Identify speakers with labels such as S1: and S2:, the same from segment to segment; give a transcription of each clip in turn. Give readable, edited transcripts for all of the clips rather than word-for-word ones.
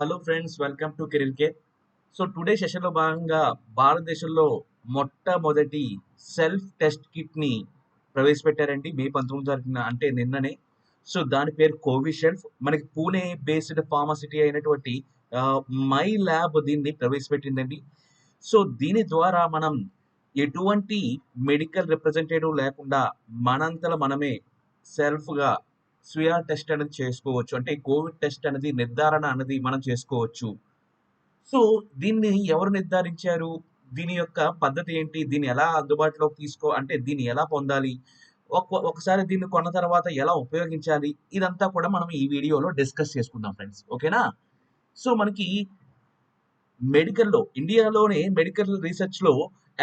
S1: Hello friends, welcome to career care. So today సెషన్లో భాగంగా భారతదేశంలో మొట్టమొదటి సెల్ఫ్ టెస్ట్ కిట్ని ప్రవేశపెట్టారండి మే 19 తారీఖున, అంటే నిన్ననే. సో దాని పేరు కోవిషెల్డ్. మనకి పూణే బేస్డ్ ఫార్మసిటీ అయినటువంటి ఆ, మై ల్యాబ్ దీన్ని ప్రవేశపెట్టిందండి. సో దీని ద్వారా మనం ఎటువంటి మెడికల్ రిప్రజెంటేటివ్ లేకుండా మనంతల మనమే సెల్ఫ్గా స్వీయ టెస్ట్ అనేది చేసుకోవచ్చు. అంటే కోవిడ్ టెస్ట్ అనేది నిర్ధారణ అనేది మనం చేసుకోవచ్చు. సో దీన్ని ఎవరు నిర్ధారించారు? దీని యొక్క పద్ధతి ఏంటి? దీన్ని ఎలా అందుబాటులోకి అంటే దీన్ని ఎలా పొందాలి? ఒకసారి దీన్ని కొన్న తర్వాత ఎలా ఉపయోగించాలి? ఇదంతా కూడా మనం ఈ వీడియోలో డిస్కస్ చేసుకుందాం ఫ్రెండ్స్. ఓకేనా? సో మనకి ఇండియాలోనే మెడికల్ రీసెర్చ్ లో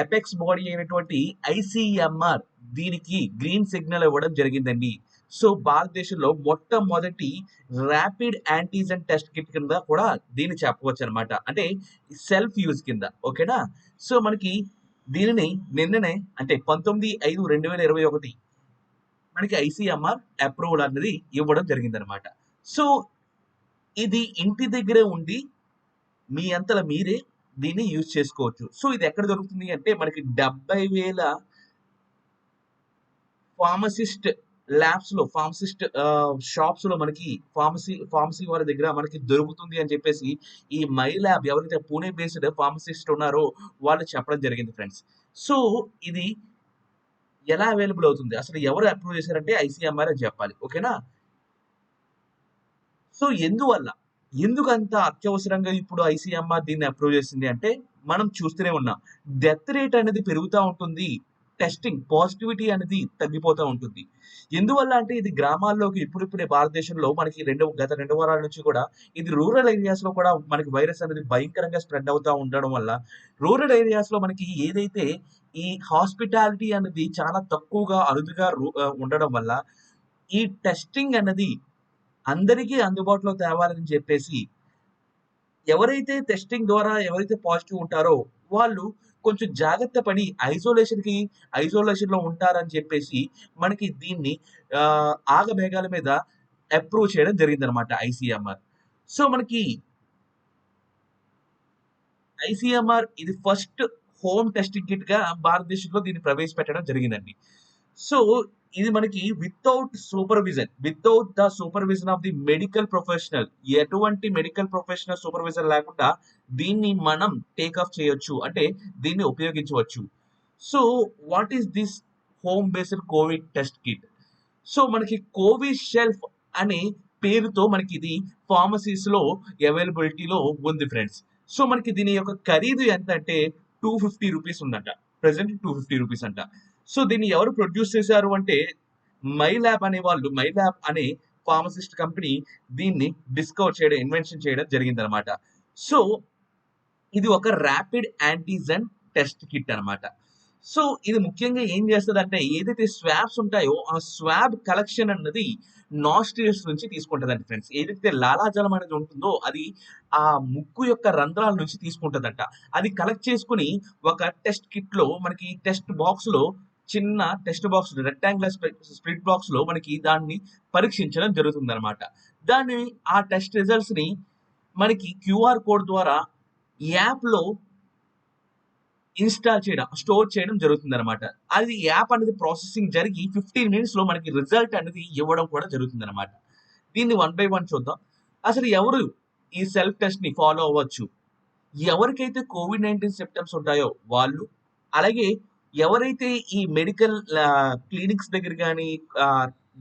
S1: అపెక్స్ బాడీ అయినటువంటి ఐసీఎంఆర్ దీనికి గ్రీన్ సిగ్నల్ ఇవ్వడం జరిగిందండి. సో భారతదేశంలో మొట్టమొదటి ర్యాపిడ్ యాంటీజెన్ టెస్ట్ కిట్ కింద కూడా దీన్ని చెప్పవచ్చు అనమాట. అంటే సెల్ఫ్ యూజ్ కింద. ఓకేనా? సో మనకి దీనిని నిన్ననే, అంటే 19/5/2021 మనకి ఐసీఎంఆర్ అప్రూవల్ అనేది ఇవ్వడం జరిగిందనమాట. సో ఇది ఇంటి దగ్గరే ఉండి మీ అంతలా మీరే దీన్ని యూజ్ చేసుకోవచ్చు. సో ఇది ఎక్కడ దొరుకుతుంది అంటే మనకి 70,000 ఫార్మసిస్ట్ ఫార్మసిస్ట్ షాప్స్ లో మనకి ఫార్మసీ వారి దగ్గర మనకి దొరుకుతుంది అని చెప్పేసి ఈ మై ల్యాబ్ ఎవరైతే పూణే బేస్డ్ ఫార్మసిస్ట్ ఉన్నారో వాళ్ళు చెప్పడం జరిగింది ఫ్రెండ్స్. సో ఇది ఎలా అవైలబుల్ అవుతుంది, అసలు ఎవరు అప్రూవ్ చేశారంటే ఐసీఎంఆర్ అని చెప్పాలి. ఓకేనా? సో ఎందుకంత అత్యవసరంగా ఇప్పుడు ఐసీఎంఆర్ దీన్ని అప్రూవ్ చేసింది అంటే మనం చూస్తూనే ఉన్నాం. డెత్ రేట్ అనేది పెరుగుతూ ఉంటుంది. టెస్టింగ్ పాజిటివిటీ అనేది తగ్గిపోతూ ఉంటుంది. ఎందువల్ల అంటే ఇది గ్రామాల్లోకి ఇప్పుడిప్పుడే భారతదేశంలో మనకి గత 2 వారాల నుంచి కూడా ఇది రూరల్ ఏరియాస్ లో కూడా మనకి వైరస్ అనేది భయంకరంగా స్ప్రెడ్ అవుతా ఉండడం వల్ల రూరల్ ఏరియాస్ లో మనకి ఏదైతే ఈ హాస్పిటాలిటీ అనేది చాలా తక్కువగా అరుదుగా ఉండడం వల్ల ఈ టెస్టింగ్ అనేది అందరికీ అందుబాటులో తేవాలని చెప్పేసి ఎవరైతే పాజిటివ్ ఉంటారో వాళ్ళు కొంచెం జాగ్రత్త పడి ఐసోలేషన్ లో ఉంటారని చెప్పేసి మనకి దీన్ని ఆగమేఘాల మీద అప్రూవ్ చేయడం జరిగిందనమాట ఐసీఎంఆర్. సో మనకి ఐసీఎంఆర్ ఇది ఫస్ట్ హోమ్ టెస్టింగ్ కిట్ గా భారతదేశంలో దీన్ని ప్రవేశపెట్టడం జరిగిందండి. సో ఇది మనకి without the supervision of the medical professional, ఎటువంటి మెడికల్ ప్రొఫెషనల్ సూపర్విజన్ లేకుండా దీన్ని మనం టేక్ ఆఫ్ చేయొచ్చు, అంటే దీన్ని ఉపయోగించవచ్చు. So what is this home based Covid test kit? So మనకి కోవిషెల్ఫ్ అనే పేరుతో మనకి ఇది ఫార్మసీస్ లో అవైలబిలిటీలో ఉంది ఫ్రెండ్స్. సో మనకి దీని యొక్క ఖరీదు ఎంత అంటే 250 రూపీస్ ఉందంట. ప్రెసెంట్ 250 రూపీస్ అంట. సో దీన్ని ఎవరు ప్రొడ్యూస్ చేశారు అంటే మై ల్యాబ్ అనే ఫార్మసిస్ట్ కంపెనీ దీన్ని ఇన్వెన్షన్ చేయడం జరిగిందనమాట. సో ఇది ఒక ర్యాపిడ్ యాంటీజెన్ టెస్ట్ కిట్ అనమాట. సో ఇది ముఖ్యంగా ఏం చేస్తుంది అంటే ఏదైతే స్వాబ్స్ ఉంటాయో ఆ స్వాబ్ కలెక్షన్ అన్నది నాస్ట్రియల్స్ నుంచి తీసుకుంటదండి ఫ్రెండ్స్. ఏదైతే లాలాజలం అనేది ఉంటుందో అది ఆ ముక్కు యొక్క రంధ్రాల నుంచి తీసుకుంటదంట. అది కలెక్ట్ చేసుకుని ఒక టెస్ట్ కిట్ లో మనకి చిన్న test box rectangular split box లో మనకి దాన్ని పరీక్షించడం జరుగుతుంది అనమాట. ఆ టెస్ట్ రిజల్ట్స్ ని మనకి క్యూఆర్ కోడ్ ద్వారా యాప్ లో స్టోర్ చేయడం జరుగుతుంది అనమాట. అది యాప్ అనేది ప్రాసెసింగ్ జరిగి 15 మినిట్స్ లో మనకి రిజల్ట్ అనేది ఇవ్వడం కూడా జరుగుతుంది అనమాట. దీన్ని 1 బై 1 చూద్దాం. అసలు ఎవరు ఈ సెల్ఫ్ టెస్ట్ ని ఫాలో అవ్వచ్చు? ఎవరికైతే COVID-19 సిమ్టమ్స్ ఉంటాయో వాళ్ళు, అలాగే ఎవరైతే ఈ మెడికల్ క్లినిక్స్ దగ్గర కానీ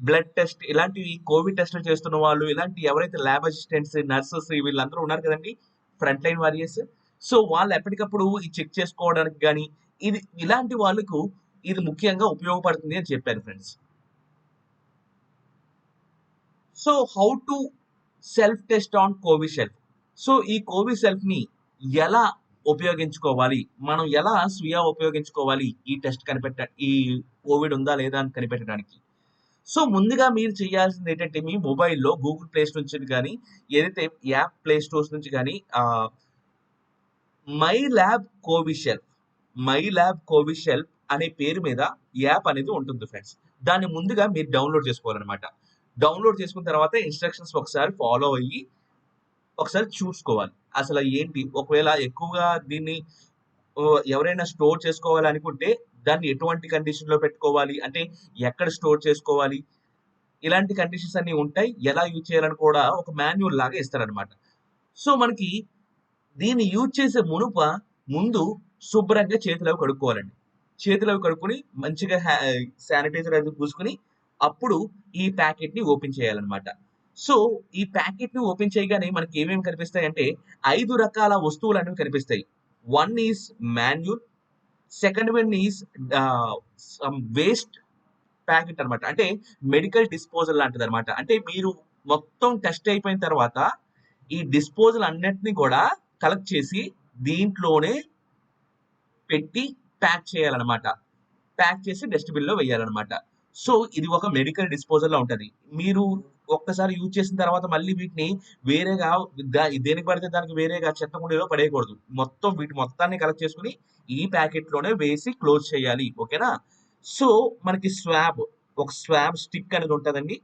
S1: బ్లడ్ టెస్ట్ ఇలాంటివి కోవిడ్ టెస్ట్లు చేస్తున్న వాళ్ళు, ఇలాంటి ఎవరైతే ల్యాబ్ అసిస్టెంట్స్, నర్సెస్ వీళ్ళందరూ ఉన్నారు కదండి, ఫ్రంట్ లైన్ వారియర్స్. సో వాళ్ళు ఎప్పటికప్పుడు ఈ చెక్ చేసుకోవడానికి కానీ ఇలాంటి వాళ్ళకు ఇది ముఖ్యంగా ఉపయోగపడుతుంది అని చెప్పారు friends. So how to self test on CoviSelf. So ఈ కోవిషెల్ఫ్ ని ఎలా ఉపయోగించుకోవాలి, మనం ఎలా ఉపయోగించుకోవాలి ఈ కోవిడ్ ఉందా లేదా అని కనిపెట్టడానికి. సో ముందుగా మీరు చేయాల్సింది ఏంటంటే మీ మొబైల్లో గూగుల్ ప్లే స్టోర్ నుంచి కానీ ఏదైతే యాప్ ప్లే స్టోర్స్ నుంచి కానీ మై ల్యాబ్ కోవిషెల్ఫ్ అనే పేరు మీద యాప్ అనేది ఉంటుంది ఫ్రెండ్స్. దాన్ని ముందుగా మీరు డౌన్లోడ్ చేసుకోవాలన్నమాట. డౌన్లోడ్ చేసుకున్న తర్వాత ఇన్స్ట్రక్షన్స్ ఒకసారి ఫాలో అయ్యి ఒకసారి చూసుకోవాలి. అసలు ఏంటి? ఒకవేళ ఎక్కువగా దీన్ని ఎవరైనా స్టోర్ చేసుకోవాలనుకుంటే దాన్ని ఎటువంటి కండిషన్‌లో పెట్టుకోవాలి? అంటే ఎక్కడ స్టోర్ చేసుకోవాలి? ఇలాంటి కండిషన్స్ అన్నీ ఉంటాయి. ఎలా యూజ్ చేయాలని కూడా ఒక మాన్యువల్ లాగా ఇస్తారనమాట. సో, మనకి దీన్ని యూజ్ చేసే ముందు శుభ్రంగా చేతులవి కడుక్కోవాలండి. చేతులవి కడుక్కొని మంచిగా శానిటైజర్ అది పూసుకొని అప్పుడు ఈ ప్యాకెట్‌ని ఓపెన్ చేయాలనమాట. సో, ఈ ప్యాకెట్‌ని ఓపెన్ చేయగానే మనకేమేమి కనిపిస్తాయంటే 5 రకాల వస్తువులనేవి కనిపిస్తాయి. One is manual, second one is some waste packet అనమాట. అంటే మెడికల్ డిస్పోజల్ లాంటిదనమాట. అంటే మీరు మొత్తం టెస్ట్ అయిపోయిన తర్వాత ఈ డిస్పోజల్ అన్నిటిని కూడా కలెక్ట్ చేసి దీంట్లోనే పెట్టి ప్యాక్ చేయాలనమాట. ప్యాక్ చేసి డస్ట్‌బిన్‌లో వేయాలనమాట. సో, ఇది ఒక మెడికల్ డిస్పోజల్‌లా ఉంటది. మీరు ఒక్కసారి యూజ్ చేసిన తర్వాత మళ్ళీ వీటిని వేరేగా దేనికి పడితే దానికి వేరేగా చెత్త కుండీలో పడేయకూడదు. మొత్తం వీటి మొత్తాన్ని కలెక్ట్ చేసుకొని ఈ ప్యాకెట్‌లోనే వేసి క్లోజ్ చేయాలి. ఓకేనా? సో, మనకి ఒక స్వాబ్ స్టిక్ అనేది ఉంటదండి.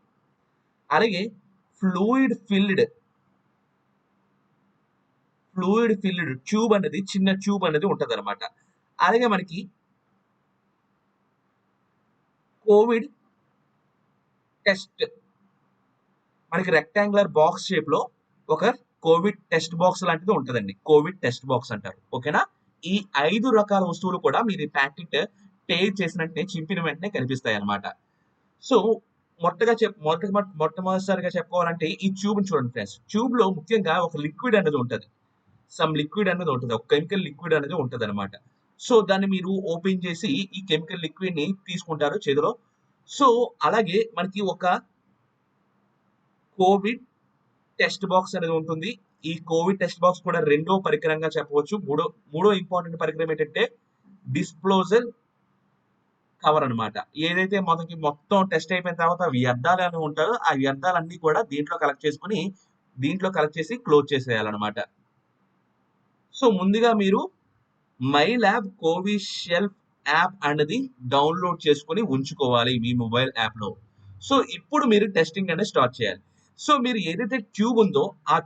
S1: అలాగే ఫ్లూయిడ్ ఫిల్డ్ ట్యూబ్ అనేది చిన్న ట్యూబ్ అనేది ఉంటదనమాట. అలాగే మనకి కోవిడ్ టెస్ట్ మనకి రెక్టాంగులర్ బాక్స్ షేప్ లో ఒక కోవిడ్ టెస్ట్ బాక్స్ లాంటిది ఉంటదండి. కోవిడ్ టెస్ట్ బాక్స్ అంటారు. ఓకేనా? ఈ 5 రకాల వస్తువులు కూడా మీరు ఈ ప్యాకెట్ టేర్ చేసిన వెంటనే, చింపిన వెంటనే కనిపిస్తాయి అన్నమాట. సో, మొట్టమొదటిసారిగా చెప్పుకోవాలంటే ఈ ట్యూబ్‌ని చూడండి ఫ్రెండ్స్. ట్యూబ్‌లో ముఖ్యంగా ఒక లిక్విడ్ అనేది ఉంటది. లిక్విడ్ అనేది ఉంటది. ఒక కెమికల్ లిక్విడ్ అనేది ఉంటదనమాట. సో, దాన్ని మీరు ఓపెన్ చేసి ఈ కెమికల్ లిక్విడ్‌ని తీసుకుంటారు చేతిలో. సో, అలాగే మనకి ఒక కోవిడ్ టెస్ట్ బాక్స్ అనేది ఉంటుంది. ఈ కోవిడ్ టెస్ట్ బాక్స్ కూడా రెండో పరికరంగా చెప్పవచ్చు. మూడో ఇంపార్టెంట్ పరికరం ఏంటంటే డిస్పోజల్ కవర్ అనమాట. ఏదైతే మనకి మొత్తం టెస్ట్ అయిపోయిన తర్వాత వ్యర్థాలు ఉంటాయో ఆ వ్యర్థాలన్నీ కూడా దీంట్లో కలెక్ట్ చేసి క్లోజ్ చేసేయాలన్నమాట. సో, ముందుగా మీరు మై ల్యాబ్ కోవిషెల్ఫ్ యాప్ అనేది డౌన్లోడ్ చేసుకొని ఉంచుకోవాలి మీ మొబైల్ యాప్‌లో. సో, ఇప్పుడు మీరు టెస్టింగ్ అనేది స్టార్ట్ చేయాలి. సో, మీరు ఏదైతే ట్యూబ్ ఉందో ఆ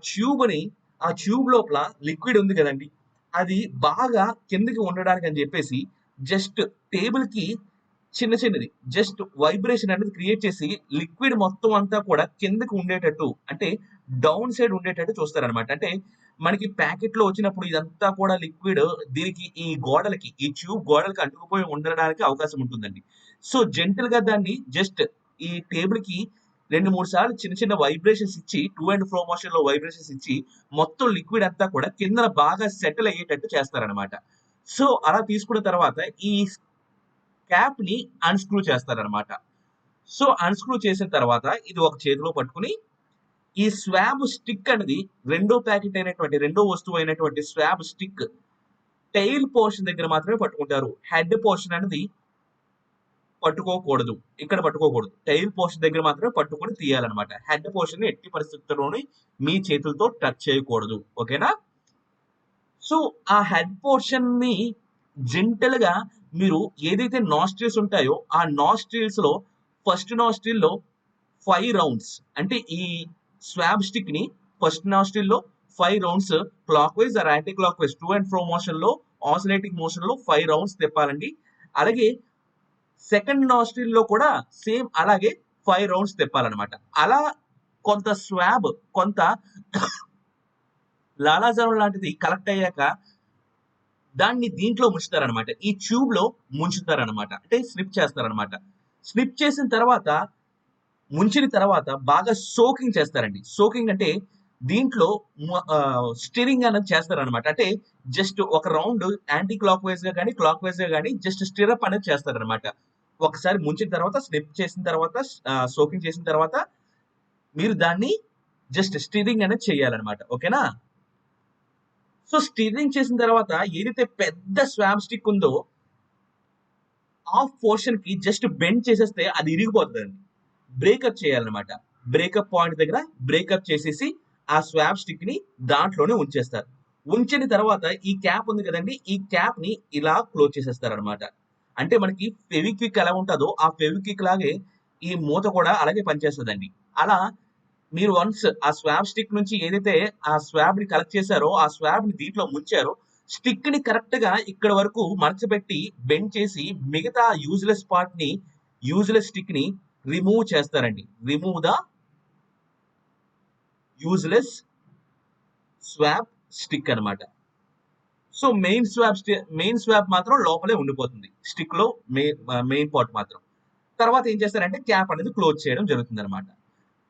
S1: ట్యూబ్ లోపల లిక్విడ్ ఉంది కదండీ! అది బాగా కిందకి ఉండడానికి అని చెప్పేసి జస్ట్ టేబుల్‌కి చిన్నది జస్ట్ వైబ్రేషన్ అనేది క్రియేట్ చేసి లిక్విడ్ మొత్తం అంతా కూడా కిందకి ఉండేటట్టు అంటే డౌన్ సైడ్ ఉండేటట్టు చూస్తారనమాట. అంటే మనకి ప్యాకెట్‌లో వచ్చినప్పుడు ఇదంతా కూడా లిక్విడ్ దీనికి ఈ ట్యూబ్ గోడలకి అంటుకుపోయి ఉండడానికి అవకాశం ఉంటుందండి. సో, జెంటిల్‌గా దాన్ని జస్ట్ ఈ టేబుల్‌కి 2, 3 సార్లు చిన్న వైబ్రేషన్స్ ఇచ్చి టు అండ్ ఫ్రో మోషన్‌లో వైబ్రేషన్స్ ఇచ్చి మొత్తం లిక్విడ్ అంతా కూడా కిందన బాగా సెటిల్ అయ్యేటట్టు చేస్తారనమాట. సో, అలా తీసుకున్న తర్వాత ఈ క్యాప్‌ని అన్‌స్క్రూ చేస్తారనమాట. సో, అన్‌స్క్రూ చేసిన తర్వాత ఇది ఒక చేతిలో పట్టుకొని ఈ స్వాబ్ స్టిక్ అనేది రెండో వస్తువు అయినటువంటి స్వాబ్ స్టిక్ టెయిల్ పోర్షన్ దగ్గర మాత్రమే పట్టుకుంటారు. హెడ్ పోర్షన్ అనేది పట్టుకోకూడదు. ఇక్కడ పట్టుకోకూడదు. టెయిల్ పోర్షన్ దగ్గర మాత్రమే పట్టుకొని తీయాలన్నమాట. హెడ్ పోర్షన్‌ని ఎట్టి పరిస్థితుల్లోని మీ చేతులతో టచ్ చేయకూడదు. ఓకేనా? సో, ఆ హెడ్ పోర్షన్‌ని జెంటిల్‌గా మీరు ఏదైతే నాస్ట్రిల్స్ ఉంటాయో, ఆ నాస్ట్రిల్స్‌లో ఫస్ట్ నాస్ట్రిల్‌లో 5 రౌండ్స్ అంటే ఈ స్వాబ్ స్టిక్‌ని ఫస్ట్ నాస్ట్రిల్‌లో 5 rounds clockwise or anti clockwise to and fro మోషన్‌లో ఆసిలేటింగ్ మోషన్‌లో 5 రౌండ్స్ తిప్పాలండి. అలాగే సెకండ్ నాస్ట్రిల్‌లో కూడా సేమ్ అలాగే 5 రౌండ్స్ తిప్పాలన్నమాట. అలా కొంత లాలాజలం లాంటిది కలెక్ట్ అయ్యాక దాన్ని దీంట్లో ముంచుతారనమాట. ఈ ట్యూబ్‌లో ముంచుతారనమాట. అంటే స్నిప్ చేస్తారనమాట. స్నిప్ చేసిన తర్వాత ముంచిన తర్వాత బాగా సోకింగ్ చేస్తారండి. సోకింగ్ అంటే దీంట్లో స్టిరింగ్ అనేది చేస్తారనమాట. అంటే జస్ట్ ఒక రౌండ్ యాంటీ క్లాక్ వైస్‌గా గాని, క్లాక్ వైస్‌గా గాని జస్ట్ స్టిరప్ అనేది చేస్తారనమాట. ఒకసారి ముంచిన తర్వాత స్నిప్ చేసిన తర్వాత సోకింగ్ చేసిన తర్వాత మీరు దాన్ని జస్ట్ స్టిరింగ్ అనేది చేయాలనమాట. ఓకేనా? సో, స్టిర్రింగ్ చేసిన తర్వాత ఏదైతే పెద్ద స్వాబ్ స్టిక్ ఉందో హాఫ్ పోర్షన్ కి జస్ట్ బెండ్ చేసేస్తే అది ఇరిగిపోతుందండి. బ్రేకప్ చేయాలన్నమాట. బ్రేకప్ పాయింట్ దగ్గర బ్రేకప్ చేసేసి ఆ స్వాబ్ స్టిక్ ని దాంట్లోనే ఉంచేస్తారు. ఉంచిన తర్వాత ఈ క్యాప్ ఉంది కదండి! ఈ క్యాప్ ని ఇలా క్లోజ్ చేసేస్తారనమాట. అంటే మనకి ఫెవిక్విక్ ఎలా ఉంటదో ఆ ఫెవిక్విక్ లాగే ఈ మూత కూడా అలాగే పనిచేస్తదండి. అలా మీరు వన్స్ ఆ స్వాబ్ స్టిక్ నుంచి ఏదైతే ఆ స్వాబ్ ని కలెక్ట్ చేశారో ఆ స్వాబ్ ని దీంట్లో ముంచారో స్టిక్ ని కరెక్ట్ గా ఇక్కడ వరకు మడచబెట్టి బెండ్ చేసి మిగతా యూజ్లెస్ పార్ట్ ని యూజ్లెస్ స్టిక్ ని రిమూవ్ చేస్తారండి. Remove the useless swab stick అన్నమాట. సో మెయిన్ స్వాబ్ మాత్రం లోపలే ఉండిపోతుంది స్టిక్ లో మెయిన్ పార్ట్ మాత్రం. తర్వాత ఏం చేస్తారంటే క్యాప్ అనేది క్లోజ్ చేయడం జరుగుతుంది అనమాట.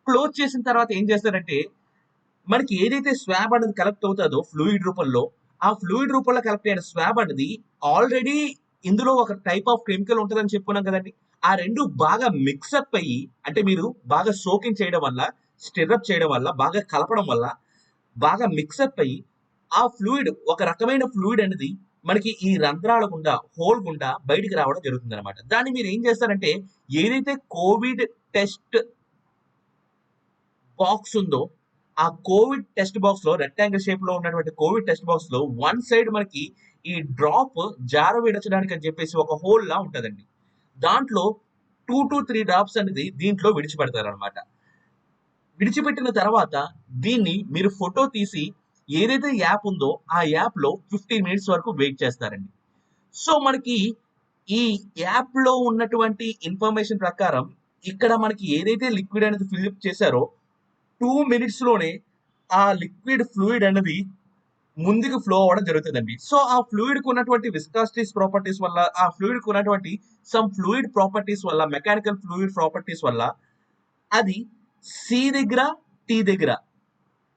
S1: క్లోజ్ చేసిన తర్వాత ఏం చేస్తారంటే మనకి ఏదైతే స్వాబ్ అనేది కలెక్ట్ అవుతుందో ఫ్లూయిడ్ రూపంలో, ఆ ఫ్లూయిడ్ రూపంలో కలెక్ట్ అయిన స్వాబ్ అనేది ఆల్రెడీ ఇందులో ఒక టైప్ ఆఫ్ కెమికల్ ఉంటుందని చెప్పుకున్నాం కదండి. ఆ రెండు బాగా మిక్సప్ అయ్యి, అంటే మీరు బాగా సోకింగ్ చేయడం వల్ల, స్టిర్రప్ చేయడం వల్ల, బాగా కలపడం వల్ల బాగా మిక్సప్ అయ్యి ఆ ఫ్లూయిడ్ ఒక రకమైన ఫ్లూయిడ్ అనేది మనకి ఈ రంధ్రాల గుండా హోల్ గుండా బయటికి రావడం జరుగుతుంది అనమాట. దాన్ని మీరు ఏం చేస్తారంటే ఏదైతే కోవిడ్ టెస్ట్ బాక్స్ ఉందో ఆ కోవిడ్ టెస్ట్ బాక్స్ లో రెక్టాంగిల్ షేప్ లో ఉన్నటువంటి కోవిడ్ టెస్ట్ బాక్స్ లో వన్ సైడ్ మనకి ఈ డ్రాప్ జార విడచడానికి అని చెప్పేసి ఒక హోల్ లా ఉంటదండి. దాంట్లో 2 to 3 డ్రాప్స్ అనేది దీంట్లో విడిచిపెడతారు అనమాట. విడిచిపెట్టిన తర్వాత దీన్ని మీరు ఫోటో తీసి ఏదైతే యాప్ ఉందో ఆ యాప్ లో 15 మినిట్స్ వరకు వెయిట్ చేస్తారండి. సో మనకి ఈ యాప్ లో ఉన్నటువంటి ఇన్ఫర్మేషన్ ప్రకారం ఇక్కడ మనకి ఏదైతే లిక్విడ్ అనేది ఫిల్అప్ చేశారో 2 మినిట్స్ లోనే ఆ లిక్విడ్ ఫ్లూయిడ్ అనేది ముందుకు ఫ్లో అవ్వడం జరుగుతుందండి. సో ఆ ఫ్లూయిడ్ కు ఉన్నటువంటి విస్కాసిటీస్ ప్రాపర్టీస్ వల్ల, ఆ ఫ్లూయిడ్ కు ఉన్నటువంటి సమ్ ఫ్లూయిడ్ ప్రాపర్టీస్ వల్ల, మెకానికల్ ఫ్లూయిడ్ ప్రాపర్టీస్ వల్ల అది సి దగ్గర, టీ దగ్గర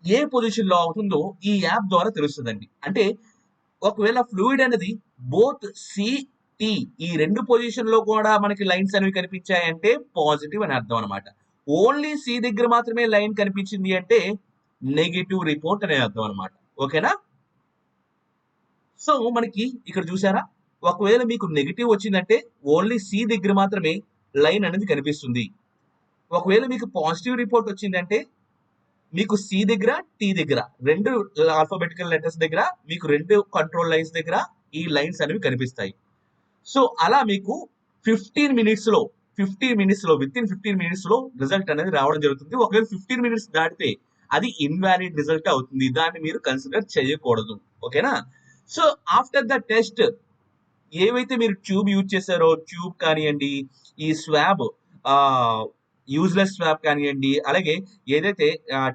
S1: ఏ పొజిషన్ లో అవుతుందో ఈ యాప్ ద్వారా తెలుస్తుందండి. అంటే ఒకవేళ ఫ్లూయిడ్ అనేది బోత్ సి, టీ ఈ రెండు పొజిషన్ లో కూడా మనకి లైన్స్ అనేవి కనిపించాయంటే పాజిటివ్ అని అర్థం అనమాట. ఓన్లీ సి దగ్గర మాత్రమే లైన్ కనిపించింది అంటే నెగిటివ్ రిపోర్ట్ అనే అర్థం అనమాట. ఓకేనా? సో మనకి ఇక్కడ చూసారా, ఒకవేళ మీకు నెగిటివ్ వచ్చిందంటే ఓన్లీ సి దగ్గర మాత్రమే లైన్ అనేది కనిపిస్తుంది. ఒకవేళ మీకు పాజిటివ్ రిపోర్ట్ వచ్చిందంటే మీకు సి దగ్గర, టీ దగ్గర రెండు ఆల్ఫాబెటికల్ లెటర్స్ దగ్గర మీకు రెండు కంట్రోల్ లైన్స్ దగ్గర ఈ లైన్స్ అనేవి కనిపిస్తాయి. సో అలా మీకు 15 మినిట్స్ లో 15 మినిట్స్ లో రిజల్ట్ అనేది రావడం జరుగుతుంది. ఒకవేళ 15 మినిట్స్ దాటితే అది ఇన్వాలిడ్ రిజల్ట్ అవుతుంది. దాన్ని మీరు కన్సిడర్ చేయకూడదు. ఓకేనా? సో ఆఫ్టర్ ద టెస్ట్ ఏవైతే మీరు ట్యూబ్ యూజ్ చేశారో, ట్యూబ్ కానివ్వండి, ఈ స్వాబ్ యూజ్లెస్ స్వాబ్ కానివ్వండి, అలాగే ఏదైతే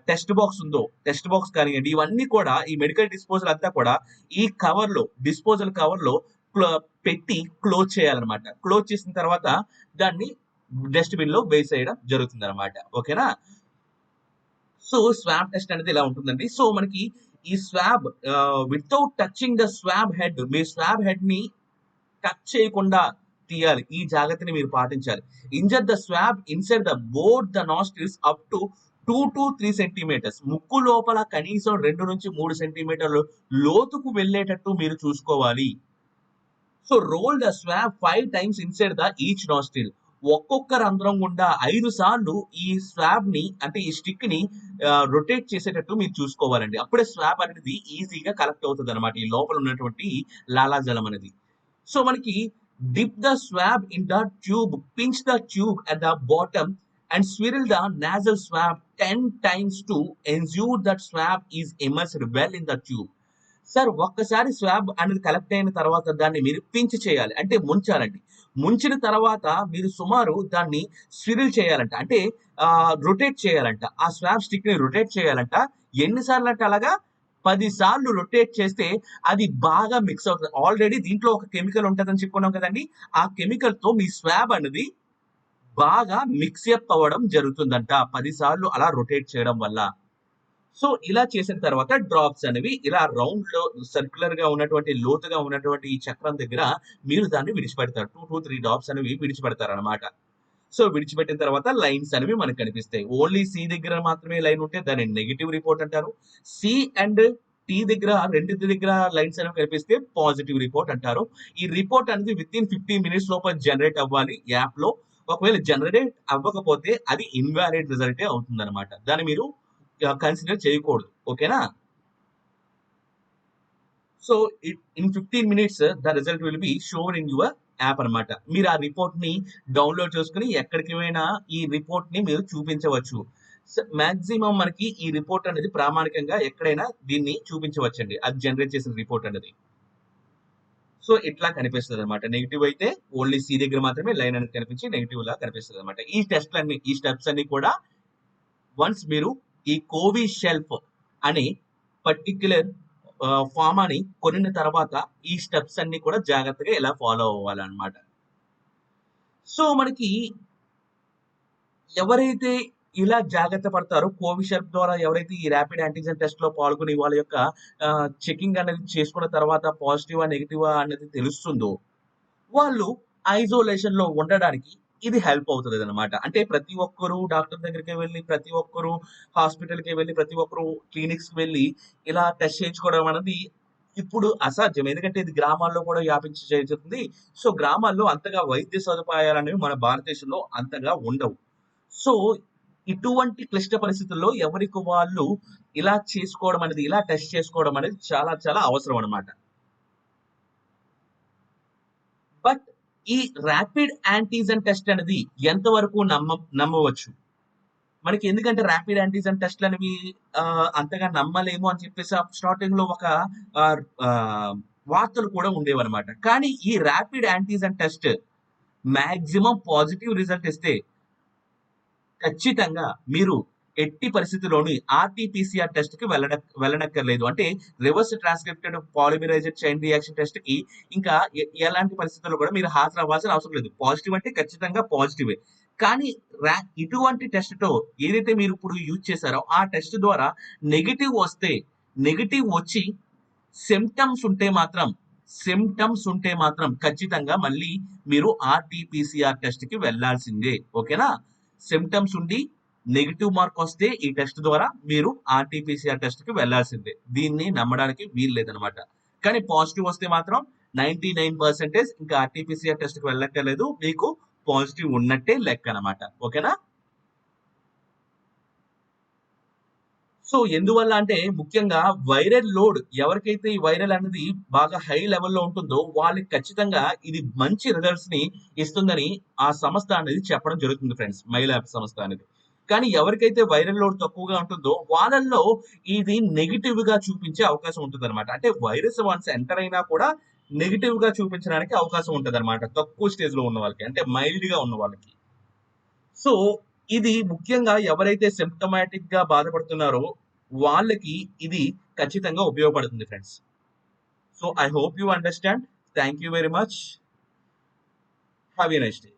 S1: టెస్ట్ బాక్స్ ఉందో టెస్ట్ బాక్స్ కానివ్వండి, ఇవన్నీ కూడా ఈ మెడికల్ డిస్పోజల్ అంతా కూడా ఈ కవర్ లో డిస్పోజల్ కవర్ లో పెట్టి క్లోజ్ చేయాలన్నమాట. క్లోజ్ చేసిన తర్వాత దాన్ని డస్ట్బిన్ లో వేసేయడం జరుగుతుంది అనమాట. ఓకేనా? సో స్వాబ్ టెస్ట్ అనేది ఇలా ఉంటుందండి. సో మనకి ఈ swab without touching the swab head, మీ స్వాబ్ హెడ్ ని టచ్ చేయకుండా తీయాలి. ఈ జాగ్రత్తని మీరు పాటించాలి. Insert the swab inside the both the nostrils up to 2 to 3 centimetres. ముక్కు లోపల కనీసం 2 నుంచి 3 సెంటీమీటర్లు లోతుకు వెళ్ళేటట్టు మీరు చూసుకోవాలి. So roll the swab 5 times inside the each nostril. ఒక్కొక్క రంధ్రం గుండా 5 సార్లు ఈ స్వాబ్ ని, అంటే ఈ స్టిక్ ని రొటేట్ చేసేటట్టు మీరు చూసుకోవాలండి. అప్పుడే స్వాబ్ అనేది ఈజీగా కలెక్ట్ అవుతుంది అనమాట, ఈ లోపల ఉన్నటువంటి లాలాజలం అనేది. సో మనకి dip the swab in the tube, pinch the tube at the bottom and swirl the nasal swab 10 times to ensure that swab is immersed well in the tube. Sir ఒక్కసారి swab అనేది collect అయిన తర్వాత దాన్ని మీరు pinch చేయాలి, అంటే ముంచాలండి. ముంచిన తర్వాత మీరు సుమారు దాన్ని స్విరిల్ చేయాలంట, అంటే రొటేట్ చేయాలంట. ఆ స్వాబ్ స్టిక్ ని రొటేట్ చేయాలంట. ఎన్నిసార్లు అంటే అలాగా 10 సార్లు రొటేట్ చేస్తే అది బాగా మిక్స్ అవుతుంది. ఆల్రెడీ దీంట్లో ఒక కెమికల్ ఉంటుందని చెప్పుకున్నాం కదండి. ఆ కెమికల్ తో మీ స్వాబ్ అనేది బాగా మిక్సప్ అవ్వడం జరుగుతుందంట 10 సార్లు అలా రొటేట్ చేయడం వల్ల. సో ఇలా చేసిన తర్వాత డ్రాప్స్ అనేవి ఇలా రౌండ్ లో సర్క్యులర్ గా ఉన్నటువంటి లోతుగా ఉన్నటువంటి ఈ చక్రం దగ్గర మీరు దాన్ని విడిచిపెడతారు. 2 to 3 డ్రాప్స్ అనేవి విడిచిపెడతారు అనమాట. సో విడిచిపెట్టిన తర్వాత లైన్స్ అనేవి మనకు కనిపిస్తాయి. ఓన్లీ సి దగ్గర మాత్రమే లైన్ ఉంటే దాన్ని నెగిటివ్ రిపోర్ట్ అంటారు. సి అండ్ టీ దగ్గర రెండింటి దగ్గర లైన్స్ అనేవి కనిపిస్తే పాజిటివ్ రిపోర్ట్ అంటారు. ఈ రిపోర్ట్ అనేది విత్ ఇన్ 15 మినిట్స్ లోపల జనరేట్ అవ్వాలి యాప్ లో. ఒకవేళ జనరేట్ అవ్వకపోతే అది ఇన్వాలిడ్ రిజల్టే అవుతుంది అనమాట. దాన్ని మీరు కన్సిడర్ చేయకూడదు. ఓకేనా? So in 15 minutes the result will be shown in your app అనమాట. మీరు ఆ రిపోర్ట్ ని డౌన్లోడ్ చేసుకుని ఎక్కడికి పోయినా ఈ రిపోర్ట్ ని మీరు చూపించవచ్చు. మాక్సిమం మనకి ఈ రిపోర్ట్ అనేది ప్రామాణికంగా ఎక్కడైనా దీన్ని చూపించవచ్చండి. అది జనరేట్ చేసిన రిపోర్ట్ అనేది. సో ఇట్లా కనిపిస్తది అనమాట. నెగెటివ్ అయితే ఓన్లీ సి దగ్గర మాత్రమే లైన్ అనేది కనిపించి నెగెటివ్ లా కనిపిస్తది అనమాట. ఈ స్టెప్స్ అన్ని కూడా వన్స్ మీరు ఈ కోవిషెల్ఫ్ అనే పర్టిక్యులర్ ఫార్మాని కొనిన తర్వాత ఈ స్టెప్స్ అన్ని కూడా జాగ్రత్తగా ఎలా ఫాలో అవ్వాలన్నమాట. సో మనకి ఎవరైతే ఇలా జాగ్రత్త పడతారో కోవిషెల్ఫ్ ద్వారా ఎవరైతే ఈ ర్యాపిడ్ యాంటీజెన్ టెస్ట్ లో పాల్గొని వాళ్ళ యొక్క చెకింగ్ అనేది చేసుకున్న తర్వాత పాజిటివా నెగిటివా అనేది తెలుస్తుందో వాళ్ళు ఐసోలేషన్ లో ఉండడానికి ఇది హెల్ప్ అవుతుంది అనమాట. అంటే ప్రతి ఒక్కరు డాక్టర్ దగ్గరికి వెళ్ళి, ప్రతి ఒక్కరు హాస్పిటల్ కి వెళ్ళి, ప్రతి ఒక్కరు క్లినిక్స్ కి వెళ్ళి ఇలా టెస్ట్ చేయించుకోవడం అనేది ఇప్పుడు అసాధ్యం. ఎందుకంటే ఇది గ్రామాల్లో కూడా వ్యాపించి జరుగుతుంది. సో గ్రామాల్లో అంతగా వైద్య సదుపాయాలు అనేవి మన భారతదేశంలో అంతగా ఉండవు. సో ఇటువంటి క్లిష్ట పరిస్థితుల్లో ఎవరికి వాళ్ళు ఇలా చేసుకోవడం అనేది, ఇలా టెస్ట్ చేసుకోవడం అనేది చాలా చాలా అవసరం అనమాట. బట్ ఈ ర్యాపిడ్ యాంటీజెన్ టెస్ట్ అనేది ఎంతవరకు నమ్మవచ్చు? మనకి ఎందుకంటే ర్యాపిడ్ యాంటీజెన్ టెస్ట్‌లు అనేవి అంతగా నమ్మలేము అని చెప్పేసి స్టార్టింగ్‌లో ఒక ఆహ్, ఆహ్, వార్తలు కూడా ఉండేవన్నమాట. కానీ ఈ rapid antigen test maximum positive result ఇస్తే ఖచ్చితంగా మీరు ఎట్టి పరిస్థితిలోని ఆర్‌టి-పీసీఆర్ టెస్ట్‌కి వెళ్ళనక్కర్లేదు. అంటే రివర్స్ ట్రాన్స్‌క్రిప్టెడ్ పాలిమరైజ్డ్ చైన్ రియాక్షన్ టెస్ట్‌కి ఇంకా ఎలాంటి పరిస్థితుల్లో కూడా మీరు హాజరవ్వాల్సిన అవసరం లేదు. పాజిటివ్ అంటే ఖచ్చితంగా పాజిటివే. కానీ ఇటువంటి టెస్ట్‌తో ఏదైతే మీరు ఇప్పుడు యూజ్ చేశారో ఆ టెస్ట్ ద్వారా నెగెటివ్ వస్తే, నెగెటివ్ వచ్చి సింప్టమ్స్ ఉంటే మాత్రం ఖచ్చితంగా మళ్ళీ మీరు ఆర్‌టి-పీసీఆర్ టెస్ట్‌కి వెళ్ళాల్సిందే. ఓకేనా? సింప్టమ్స్ ఉండి నెగెటివ్ మార్క్ వస్తే ఈ టెస్ట్ ద్వారా మీరు ఆర్‌టి-పీసీఆర్ టెస్ట్‌కి వెళ్ళాల్సిందే. దీన్ని నమ్మడానికి వీల్లేదనమాట. కానీ పాజిటివ్ వస్తే మాత్రం 99% ఇంకా ఆర్‌టి-పీసీఆర్ టెస్ట్‌కి వెళ్ళక్కర్లేదు. మీకు పాజిటివ్ ఉన్నట్టే లెక్కనమాట. ఓకేనా? సో ఎందువల్ల అంటే ముఖ్యంగా వైరల్ లోడ్ ఎవరికైతే ఈ వైరల్ అనేది బాగా హై లెవెల్‌లో ఉంటుందో వాళ్ళకి ఖచ్చితంగా ఇది మంచి రిజల్ట్స్ ని ఇస్తుందని ఆ సంస్థ అనేది చెప్పడం జరుగుతుంది ఫ్రెండ్స్. మైలాబ్ సంస్థ అనేది. కానీ ఎవరికైతే వైరల్ లోడ్ తక్కువగా ఉంటుందో వాళ్ళల్లో ఇది నెగెటివ్‌గా చూపించే అవకాశం ఉంటుందన్నమాట. అంటే వైరస్ వన్స్ ఎంటర్ అయినా కూడా నెగెటివ్‌గా చూపించడానికి అవకాశం ఉంటదన్నమాట. తక్కువ స్టేజ్‌లో ఉన్న వాళ్ళకి. అంటే మైల్డ్‌గా ఉన్న వాళ్ళకి. సో ఇది ముఖ్యంగా ఎవరైతే సింప్టమాటిక్ గా బాధపడుతున్నారో వాళ్ళకి ఇది ఖచ్చితంగా ఉపయోగపడుతుంది friends. So I hope you understand. Thank you very much. Have a nice day.